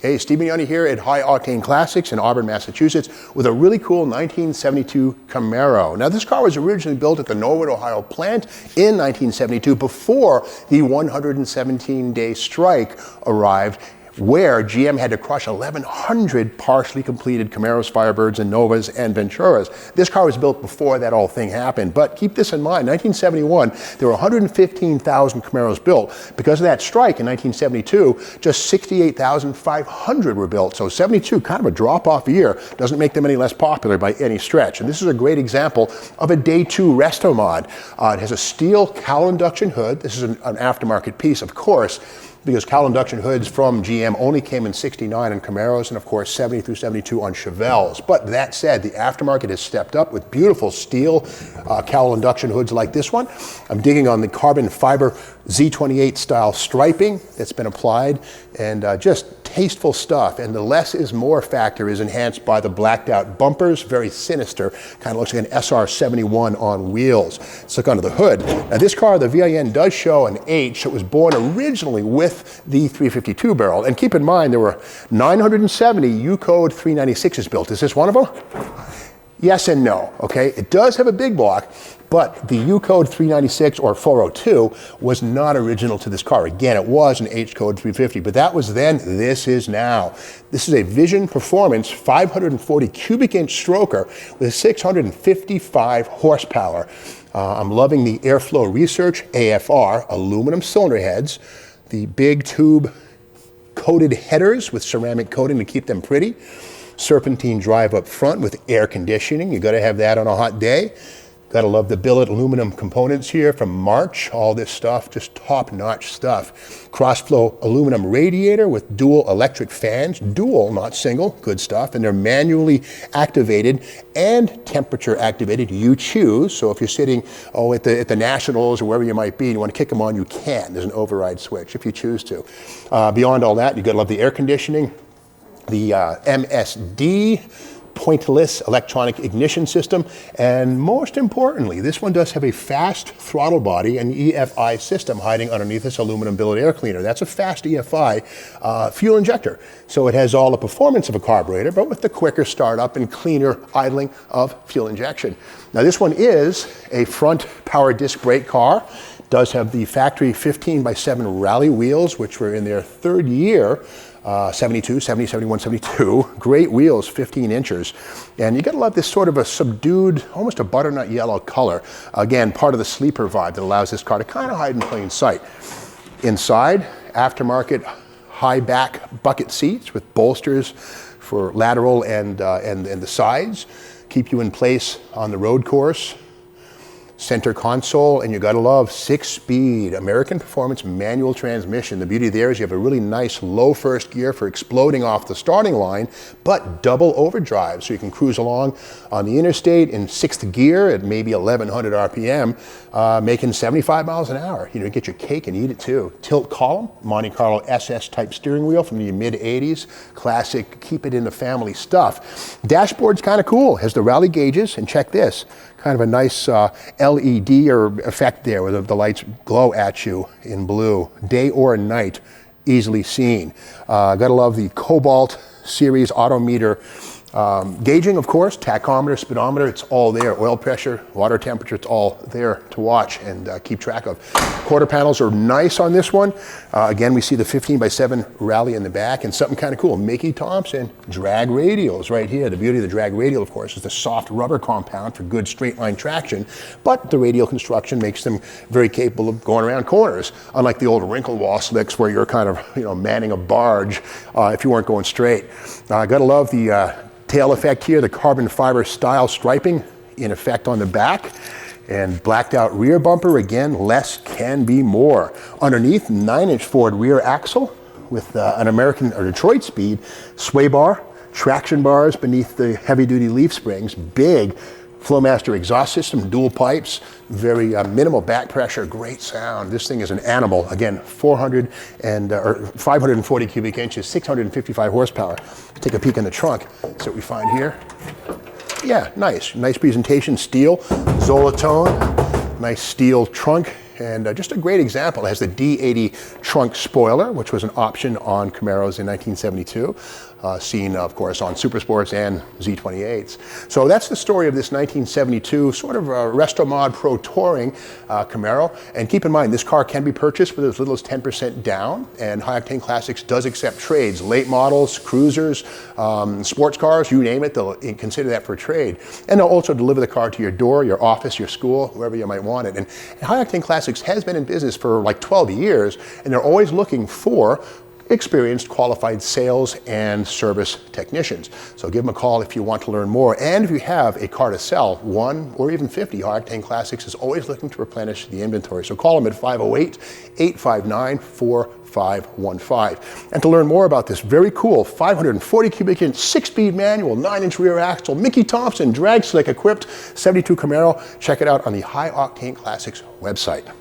Hey, Steve Magnante here at High Octane Classics in Auburn, Massachusetts with a really cool 1972 Camaro. Now this car was originally built at the Norwood, Ohio plant in 1972 before the 117-day strike arrived, where GM had to crush 1,100 partially completed Camaros, Firebirds, and Novas, and Venturas. This car was built before that whole thing happened, but keep this in mind, 1971, there were 115,000 Camaros built. Because of that strike in 1972, just 68,500 were built. So 72, kind of a drop-off year, doesn't make them any less popular by any stretch. And this is a great example of a day two resto mod. It has a steel Cowl induction hood. This is an aftermarket piece, of course, because Cowl induction hoods from GM only came in 69 on Camaros and of course 70 through 72 on Chevelles. But that said, the aftermarket has stepped up with beautiful steel Cowl induction hoods like this one. I'm digging on the carbon fiber Z28 style striping that's been applied, and just tasteful stuff. And the less is more factor is enhanced by the blacked out bumpers, very sinister, kind of looks like an SR71 on wheels. Let's look under the hood. Now this car, the VIN does show an H. It was born originally with the 352 barrel, and keep in mind there were 970 U-code 396s built. Is this one of them? Yes and no, okay? It does have a big block, but the U-code 396 or 402 was not original to this car. Again, it was an H-code 350, but that was then, this is now. This is a Vision Performance 540 cubic inch stroker with 655 horsepower. I'm loving the Airflow Research AFR aluminum cylinder heads, the big tube coated headers with ceramic coating to keep them pretty, serpentine drive up front with air conditioning. You got to have that on a hot day. Got to love the billet aluminum components here from March. All this stuff, just top-notch stuff. Cross-flow aluminum radiator with dual electric fans. Dual, not single. Good stuff. And they're manually activated and temperature activated. You choose. So if you're sitting at the Nationals or wherever you might be and you want to kick them on, you can. There's an override switch if you choose to. Beyond all that, you got to love the air conditioning. The MSD pointless electronic ignition system, and most importantly, this one does have a fast throttle body and EFI system hiding underneath this aluminum billet air cleaner. That's a fast EFI fuel injector. So it has all the performance of a carburetor, but with the quicker startup and cleaner idling of fuel injection. Now this one is a front power disc brake car. Does have the factory 15x7 rally wheels, which were in their third year. 72, 70, 71, 72. Great wheels, 15 inches. And you gotta love this sort of a subdued, almost a butternut yellow color. Again, part of the sleeper vibe that allows this car to kind of hide in plain sight. Inside, aftermarket high back bucket seats with bolsters for lateral and the sides. Keep you in place on the road course. Center console, and you gotta love 6-speed American Performance manual transmission. The beauty there is you have a really nice low first gear for exploding off the starting line, but double overdrive, so you can cruise along on the interstate in 6th gear at maybe 1100 RPM, making 75 miles an hour. You know, get your cake and eat it too. Tilt column, Monte Carlo SS type steering wheel from the mid 80s. Classic, keep it in the family stuff. Dashboard's kind of cool. Has the rally gauges, and check this. Kind of a nice LED or effect there where the lights glow at you in blue. Day or night, easily seen. Gotta love the Cobalt series autometer gauging, of course, tachometer, speedometer, it's all there. Oil pressure, water temperature, it's all there to watch and keep track of. Quarter panels are nice on this one. Again, we see the 15x7 rally in the back, and something kind of cool. Mickey Thompson drag radials right here. The beauty of the drag radial, of course, is the soft rubber compound for good straight line traction, but the radial construction makes them very capable of going around corners, unlike the old wrinkle wall slicks where you're kind of, you know, manning a barge if you weren't going straight. Gotta love the tail effect here, the carbon fiber style striping in effect on the back, and blacked out rear bumper. Again, less can be more. Underneath, 9-inch Ford rear axle with an American or Detroit speed sway bar, traction bars beneath the heavy duty leaf springs, big Flowmaster exhaust system, dual pipes, very minimal back pressure, great sound. This thing is an animal. Again, 540 cubic inches, 655 horsepower. Take a peek in the trunk. That's what we find here. Yeah, nice presentation, steel, Zolatone, nice steel trunk and just a great example. It has the D80 trunk spoiler, which was an option on Camaros in 1972. Seen, of course, on Super Sports and Z28s. So that's the story of this 1972 sort of Resto Mod Pro Touring Camaro. And keep in mind, this car can be purchased with as little as 10% down, and High Octane Classics does accept trades, late models, cruisers, sports cars, you name it, they'll consider that for trade. And they'll also deliver the car to your door, your office, your school, wherever you might want it. And High Octane Classics has been in business for like 12 years, and they're always looking for experienced, qualified sales and service technicians. So give them a call if you want to learn more. And if you have a car to sell, 1 or even 50, High Octane Classics is always looking to replenish the inventory. So call them at 508-859-4515. And to learn more about this very cool 540 cubic inch, 6-speed manual, 9-inch rear axle, Mickey Thompson, drag slick equipped 72 Camaro, check it out on the High Octane Classics website.